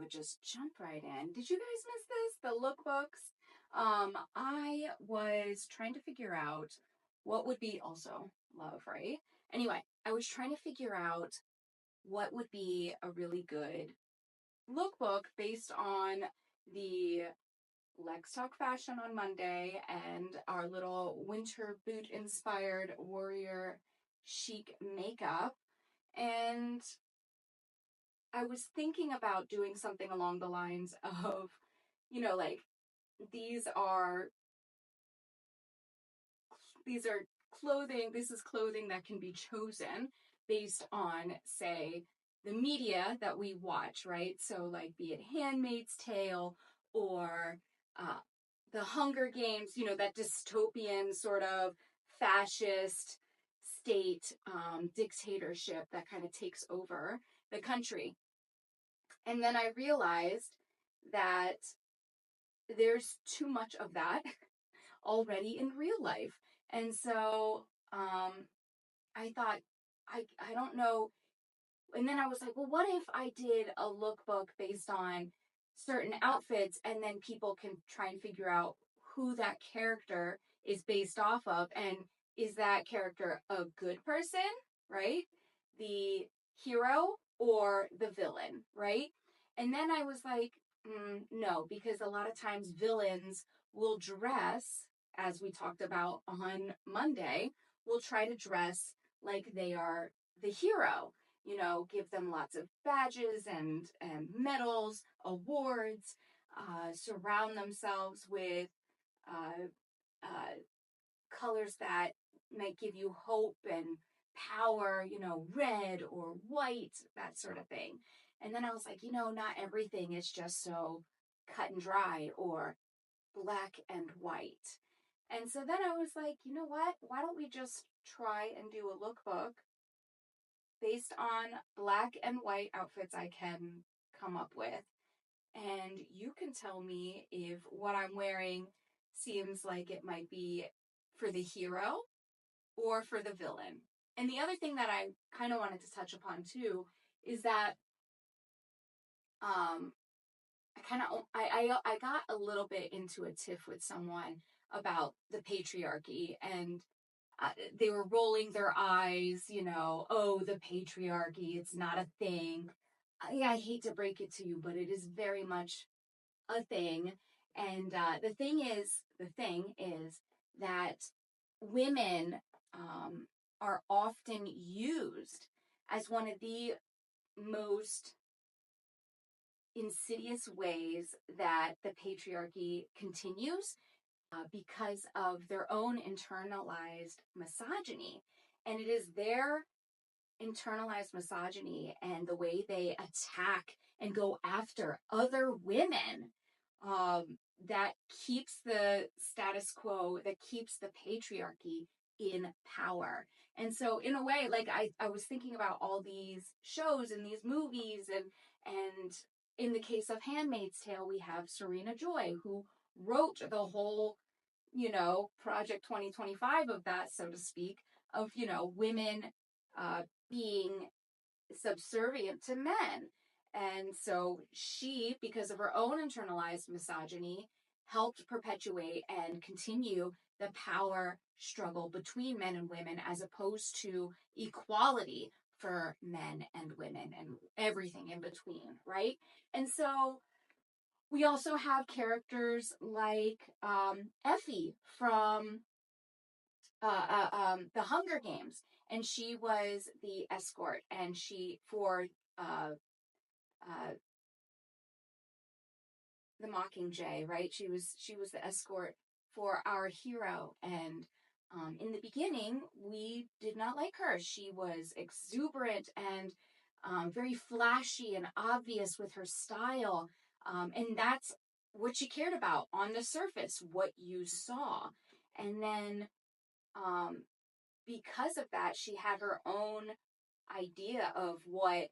would just jump right in. Did you guys miss this? The lookbooks? I was trying to figure out what would be also love, right? Anyway, I was trying to figure out what would be a really good lookbook based on the Lex Talk Fashion on Monday and our little winter boot inspired warrior chic makeup. And I was thinking about doing something along the lines of, like these are clothing, this is clothing that can be chosen based on, say, the media that we watch, right? So like be it Handmaid's Tale or the Hunger Games, that dystopian sort of fascist state dictatorship that kind of takes over the country. And then I realized that there's too much of that already in real life. And so I thought, I don't know. And then I was like, well, what if I did a lookbook based on certain outfits and then people can try and figure out who that character is based off of, and is that character a good person, right? The hero or the villain, right? And then I was like, no, because a lot of times villains will dress, as we talked about on Monday, will try to dress like they are the hero. Give them lots of badges and medals, awards, surround themselves with uh, colors that might give you hope and power, red or white, that sort of thing. And then I was like, not everything is just so cut and dry or black and white. And so then I was like, you know what? Why don't we just try and do a lookbook based on black and white outfits I can come up with? And you can tell me if what I'm wearing seems like it might be for the hero or for the villain. And the other thing that I kind of wanted to touch upon too is that I got a little bit into a tiff with someone about the patriarchy, and they were rolling their eyes, oh, the patriarchy, it's not a thing. I hate to break it to you, but it is very much a thing. And the thing is that women are often used as one of the most insidious ways that the patriarchy continues because of their own internalized misogyny. And it is their internalized misogyny and the way they attack and go after other women that keeps the status quo, that keeps the patriarchy in power. And so in a way, like I was thinking about all these shows and these movies, and in the case of Handmaid's Tale, we have Serena Joy, who wrote the whole, Project 2025 of that, so to speak, of, women being subservient to men. And so she, because of her own internalized misogyny, helped perpetuate and continue the power struggle between men and women, as opposed to equality for men and women and everything in between, right? And so we also have characters like Effie from the Hunger Games, and she was the escort, and she for the Mockingjay, right? She was the escort for our hero, and in the beginning, we did not like her. She was exuberant and very flashy and obvious with her style, and that's what she cared about on the surface, what you saw. And then because of that, she had her own idea of what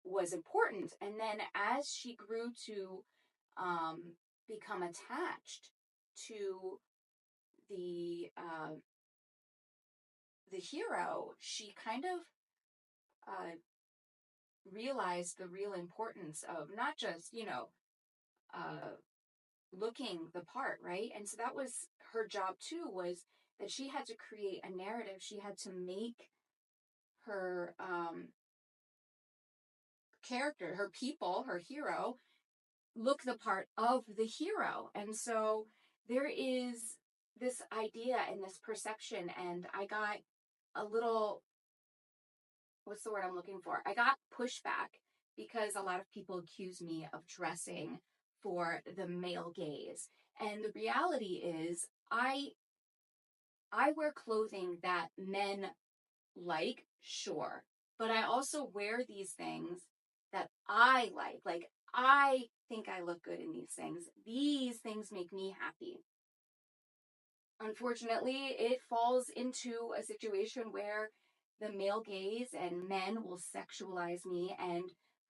was important. And then as she grew to become attached to the hero, she kind of realized the real importance of not just, looking the part, right? And so that was her job too, was that she had to create a narrative. She had to make her character, her people, her hero, look the part of the hero. And so there is this idea and this perception, and I got a little, what's the word I'm looking for? I got pushback because a lot of people accuse me of dressing for the male gaze. And the reality is I wear clothing that men like, sure, but I also wear these things that I like. Like, I think I look good in these things. These things make me happy. Unfortunately, it falls into a situation where the male gaze and men will sexualize me and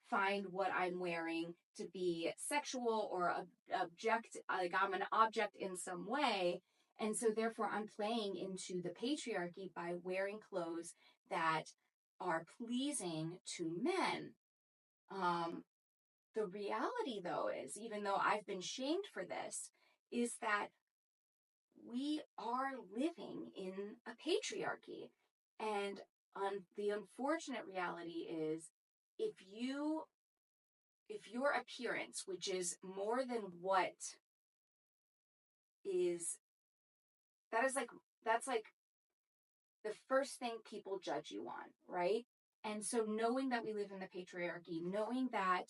find what I'm wearing to be sexual or object, like I'm an object in some way. And so therefore I'm playing into the patriarchy by wearing clothes that are pleasing to men. The reality though is, even though I've been shamed for this, is that we are living in a patriarchy. And the unfortunate reality is, if you if your appearance, which is more than what is, that is like, that's like the first thing people judge you on, right? And so knowing that we live in the patriarchy, knowing that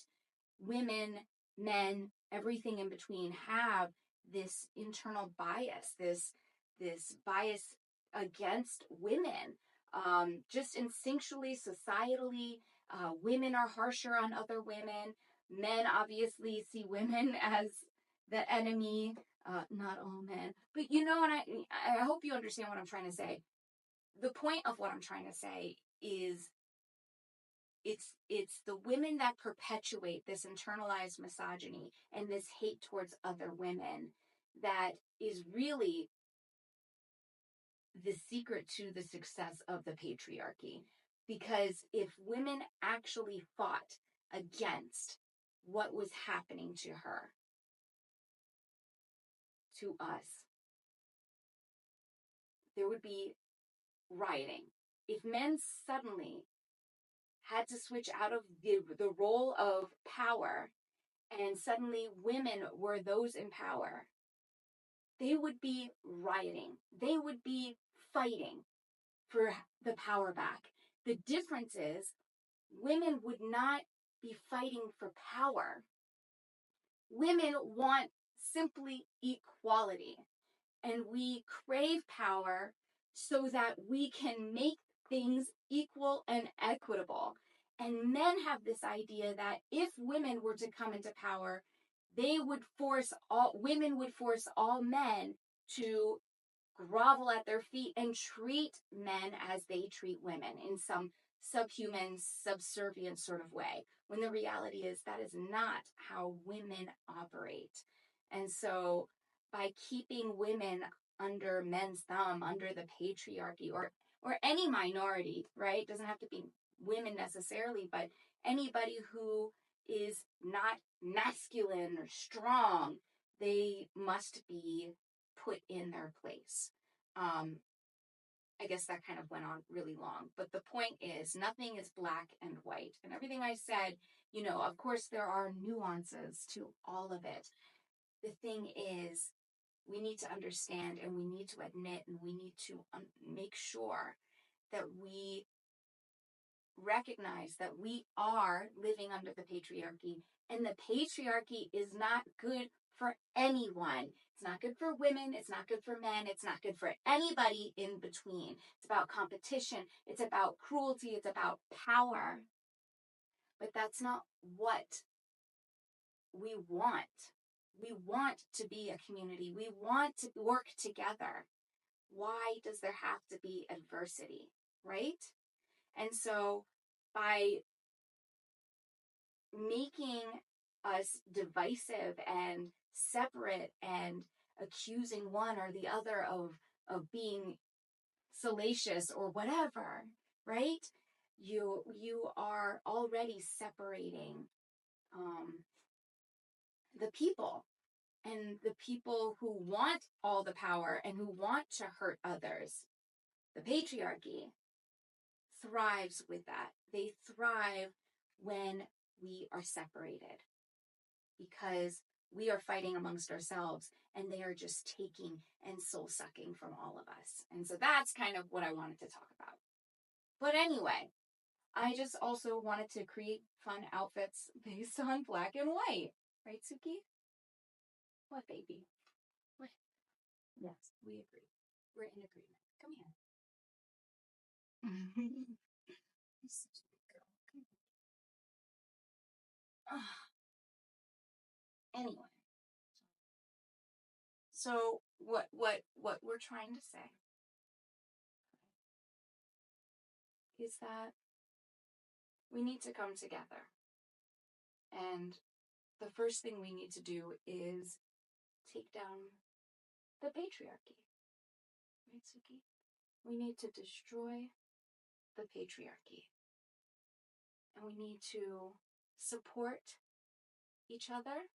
women, men, everything in between have this internal bias, this bias against women, just instinctually, societally, women are harsher on other women. Men obviously see women as the enemy. Not all men, but and I hope you understand what I'm trying to say. The point of what I'm trying to say is, it's the women that perpetuate this internalized misogyny and this hate towards other women that is really the secret to the success of the patriarchy. Because if women actually fought against what was happening to her, to us, there would be rioting. If men suddenly had to switch out of the role of power, and suddenly women were those in power, they would be rioting. They would be fighting for the power back. The difference is, women would not be fighting for power. Women want simply equality. And we crave power so that we can make things equal and equitable. And men have this idea that if women were to come into power, women would force all men to grovel at their feet and treat men as they treat women in some subhuman, subservient sort of way. When the reality is, that is not how women operate. And so by keeping women under men's thumb, under the patriarchy, or any minority, right? It doesn't have to be women necessarily, but anybody who is not masculine or strong, they must be put in their place. I guess that kind of went on really long, but the point is, nothing is black and white. And everything I said, of course there are nuances to all of it. The thing is, we need to understand, and we need to admit, and we need to make sure that we recognize that we are living under the patriarchy, and the patriarchy is not good for anyone. It's not good for women. It's not good for men. It's not good for anybody in between. It's about competition. It's about cruelty. It's about power. But that's not what we want. We want to be a community. We want to work together. Why does there have to be adversity, right? And so by making us divisive and separate and accusing one or the other of being salacious or whatever, right? You are already separating the people, and the people who want all the power and who want to hurt others. The patriarchy thrives with that. They thrive when we are separated, because we are fighting amongst ourselves and they are just taking and soul sucking from all of us. And so that's kind of what I wanted to talk about. But anyway, I just also wanted to create fun outfits based on black and white. Right, Suki? What, baby? What? Yes, we agree. We're in agreement. Come here. You're such a good girl. Come here. Anyway. So what we're trying to say is that we need to come together. And the first thing we need to do is take down the patriarchy. Right, Suki? We need to destroy the patriarchy. And we need to support each other.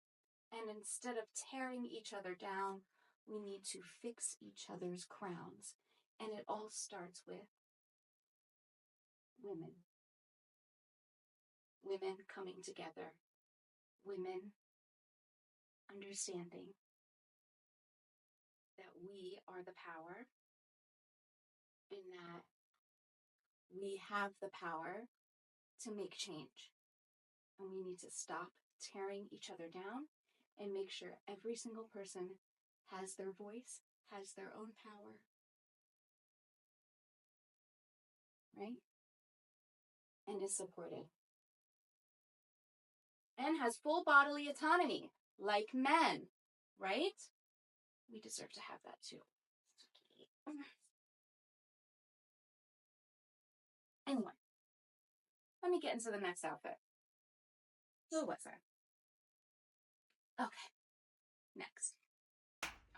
And instead of tearing each other down, we need to fix each other's crowns. And it all starts with women. Women coming together. Women understanding that we are the power, and that we have the power to make change. And we need to stop tearing each other down and make sure every single person has their voice, has their own power. Right? And is supported. And has full bodily autonomy, like men. Right? We deserve to have that too. Anyway, let me get into the next outfit. Who was I? Okay, next.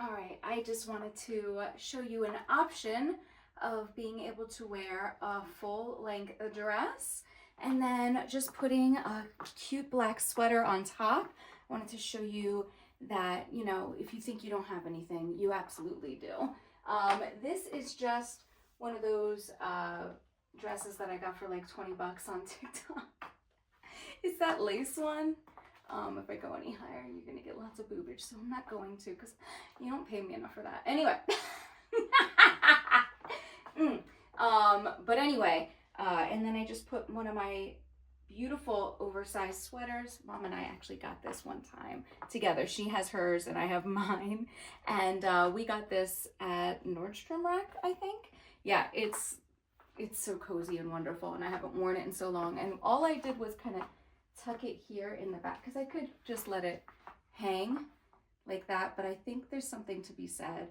All right, I just wanted to show you an option of being able to wear a full-length dress and then just putting a cute black sweater on top. I wanted to show you that, you know, if you think you don't have anything, you absolutely do. This is just one of those dresses that I got for like 20 bucks on TikTok. It's that lace one. If I go any higher, you're gonna get lots of boobage, so I'm not going to, because you don't pay me enough for that. Anyway. But anyway, and then I just put one of my beautiful oversized sweaters. Mom and I actually got this one time together. She has hers and I have mine. And we got this at Nordstrom Rack, I think. Yeah, it's so cozy and wonderful, and I haven't worn it in so long. And all I did was kind of tuck it here in the back, because I could just let it hang like that, but I think there's something to be said,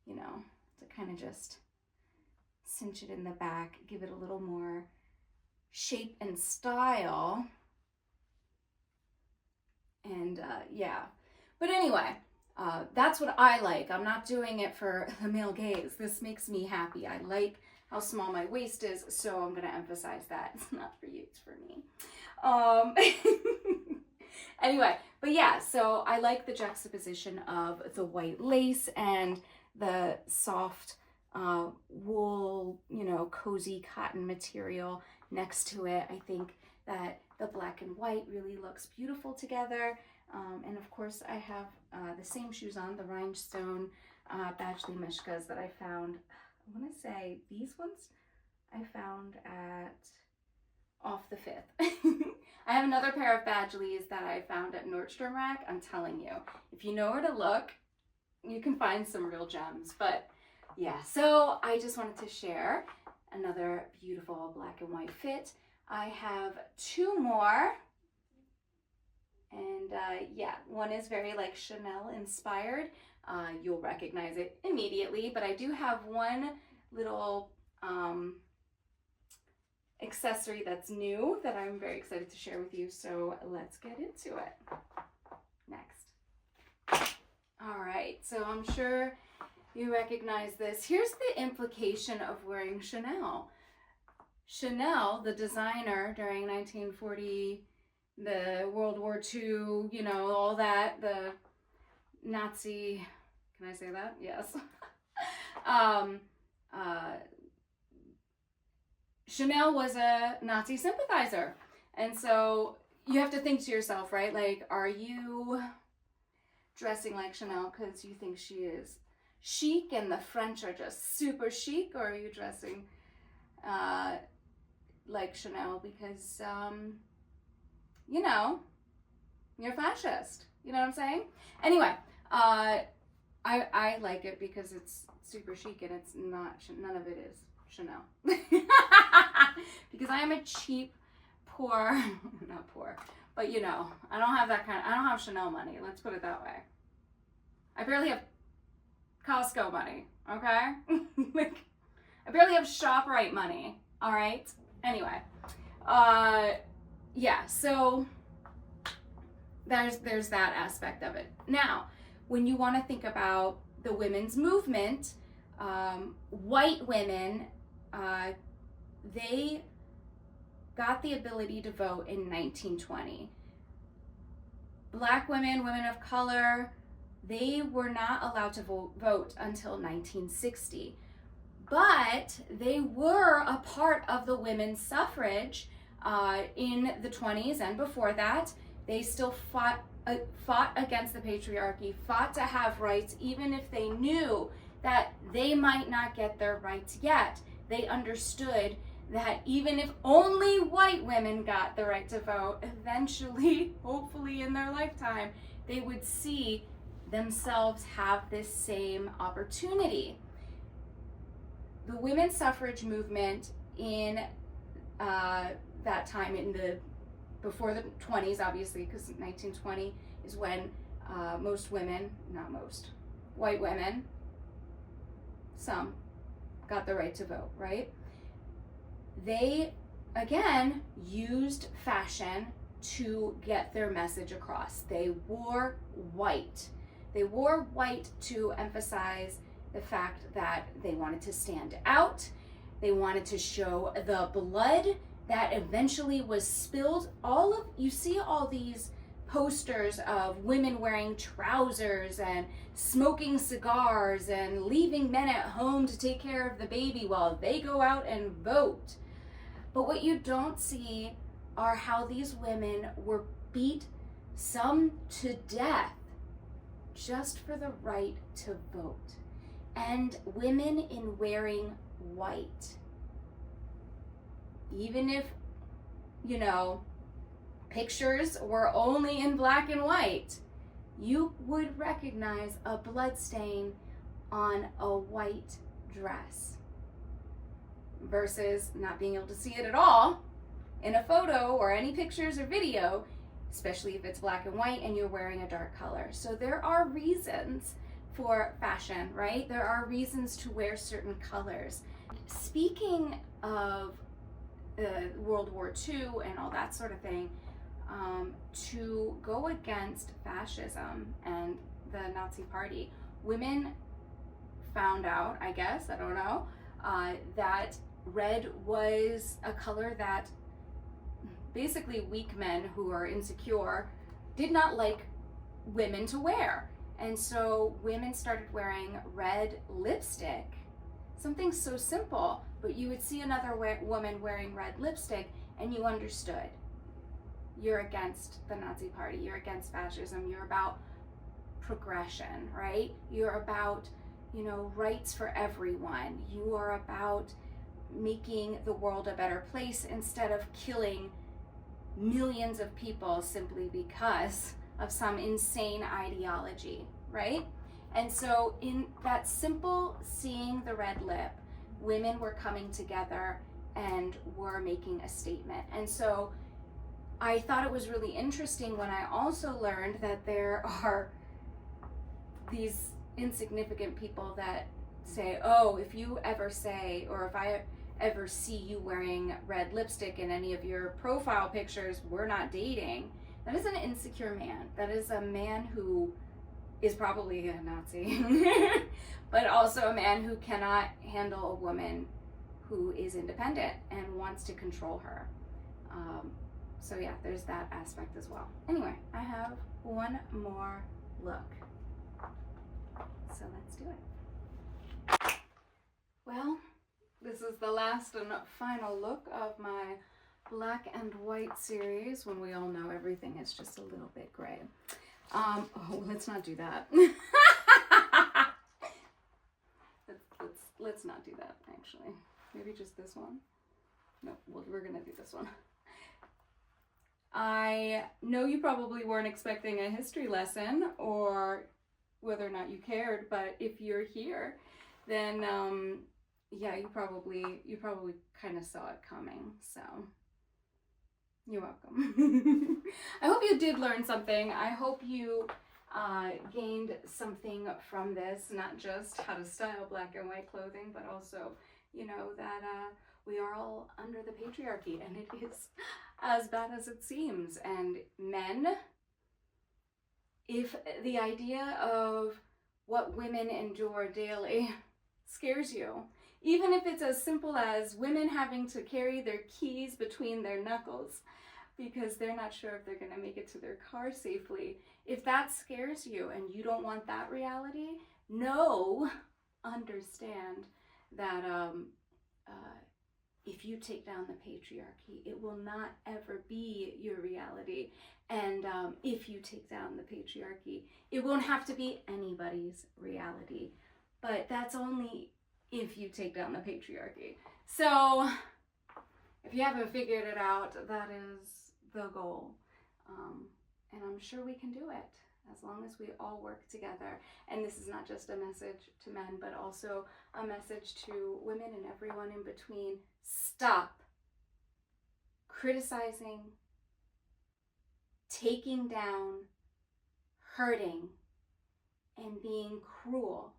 you know, to kind of just cinch it in the back, give it a little more shape and style. And yeah, but anyway, that's what I like. I'm not doing it for the male gaze. This makes me happy. I like how small my waist is, so I'm going to emphasize that. It's not for you, it's for me. Anyway, but yeah, so I like the juxtaposition of the white lace and the soft wool, you know, cozy cotton material next to it. I think that the black and white really looks beautiful together. And of course I have the same shoes on, the rhinestone Badgley Mishkas that I found. I want to say these ones I found at Off the Fifth. I have another pair of Badgleys that I found at Nordstrom Rack. I'm telling you, if you know where to look, you can find some real gems. But yeah, so I just wanted to share another beautiful black and white fit. I have two more. And yeah, one is very like Chanel inspired. You'll recognize it immediately, but I do have one little accessory that's new that I'm very excited to share with you. So let's get into it. Next. All right, so I'm sure you recognize this. Here's the implication of wearing Chanel. Chanel, the designer during 1940, the World War II, you know, all that, the Nazi, can I say that? Yes. Chanel was a Nazi sympathizer. And so you have to think to yourself, right? Like, are you dressing like Chanel because you think she is chic and the French are just super chic? Or are you dressing like Chanel because, you know, you're fascist? You know what I'm saying? Anyway, I like it because it's super chic and it's not, none of it is Chanel. Because I am a cheap, poor, not poor, but you know, I don't have Chanel money. Let's put it that way. I barely have Costco money, okay? Like, I barely have ShopRite money, all right? Anyway, yeah, so there's that aspect of it. Now, when you want to think about the women's movement, white women, they got the ability to vote in 1920. Black women, women of color, they were not allowed to vote until 1960. But they were a part of the women's suffrage in the 20s and before that. They still fought against the patriarchy, fought to have rights, even if they knew that they might not get their rights yet. They understood that even if only white women got the right to vote, eventually, hopefully in their lifetime, they would see themselves have this same opportunity. The women's suffrage movement in that time, before the 20s, obviously, because 1920 is when most women, not most, white women, some, got the right to vote, right? They, again, used fashion to get their message across. They wore white. They wore white to emphasize the fact that they wanted to stand out. They wanted to show the blood that eventually was spilled. You see all these posters of women wearing trousers and smoking cigars and leaving men at home to take care of the baby while they go out and vote. But what you don't see are how these women were beat, some to death, just for the right to vote. And women in wearing white. Even if, you know, pictures were only in black and white, you would recognize a blood stain on a white dress versus not being able to see it at all in a photo or any pictures or video, especially if it's black and white and you're wearing a dark color. So there are reasons for fashion, right? There are reasons to wear certain colors. Speaking of World War II and all that sort of thing, to go against fascism and the Nazi Party, women found out, I guess, I don't know, that red was a color that basically weak men who are insecure did not like women to wear. And so women started wearing red lipstick. Something so simple, but you would see another woman wearing red lipstick and you understood. You're against the Nazi Party, you're against fascism, you're about progression, right? You're about, you know, rights for everyone. You are about making the world a better place instead of killing millions of people simply because of some insane ideology, right? And so in that simple seeing the red lip, women were coming together and were making a statement. And so I thought it was really interesting when I also learned that there are these insignificant people that say, oh, if you ever say, or if I ever see you wearing red lipstick in any of your profile pictures, we're not dating. That is an insecure man. That is a man who is probably a Nazi, but also a man who cannot handle a woman who is independent and wants to control her. So yeah, there's that aspect as well. Anyway, I have one more look. So let's do it. Well, this is the last and final look of my Black and White series, when we all know everything is just a little bit gray. Oh, let's not do that. let's not do that, actually. Maybe just this one. No, we're gonna do this one. I know you probably weren't expecting a history lesson, or whether or not you cared, but if you're here, then yeah, you probably kind of saw it coming. So you're welcome. I hope you did learn something. I hope you gained something from this, not just how to style black and white clothing, but also, you know, that we are all under the patriarchy, and it is as bad as it seems. And men, if the idea of what women endure daily scares you, even if it's as simple as women having to carry their keys between their knuckles because they're not sure if they're going to make it to their car safely, if that scares you and you don't want that reality, understand that if you take down the patriarchy, it will not ever be your reality. And if you take down the patriarchy, it won't have to be anybody's reality. But that's only if you take down the patriarchy. So if you haven't figured it out, that is the goal. And I'm sure we can do it as long as we all work together. And this is not just a message to men, but also a message to women and everyone in between. Stop criticizing, taking down, hurting, and being cruel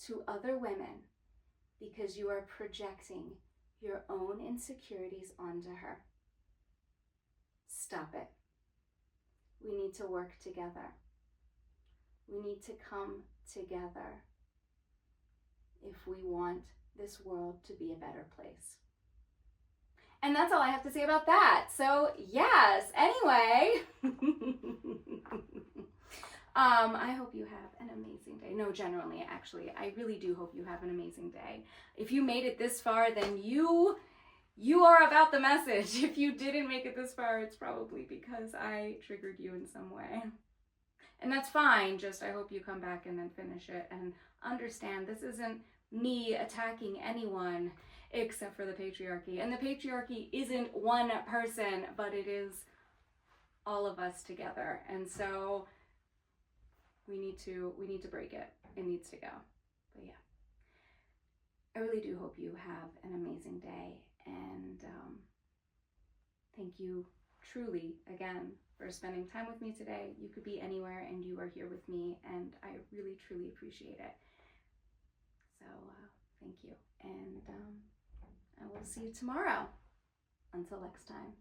to other women because you are projecting your own insecurities onto her. Stop it. We need to work together. We need to come together if we want this world to be a better place. And that's all I have to say about that. So yes, anyway, I hope you have an amazing day. No, generally, actually, I really do hope you have an amazing day. If you made it this far, then you are about the message. If you didn't make it this far, it's probably because I triggered you in some way. And that's fine, just I hope you come back and then finish it and understand this isn't me attacking anyone except for the patriarchy. And the patriarchy isn't one person, but it is all of us together. And so we need to break it. It needs to go. But yeah, I really do hope you have an amazing day. And thank you truly again for spending time with me today. You could be anywhere and you are here with me, and I really truly appreciate it. So thank you, and I will see you tomorrow. Until next time.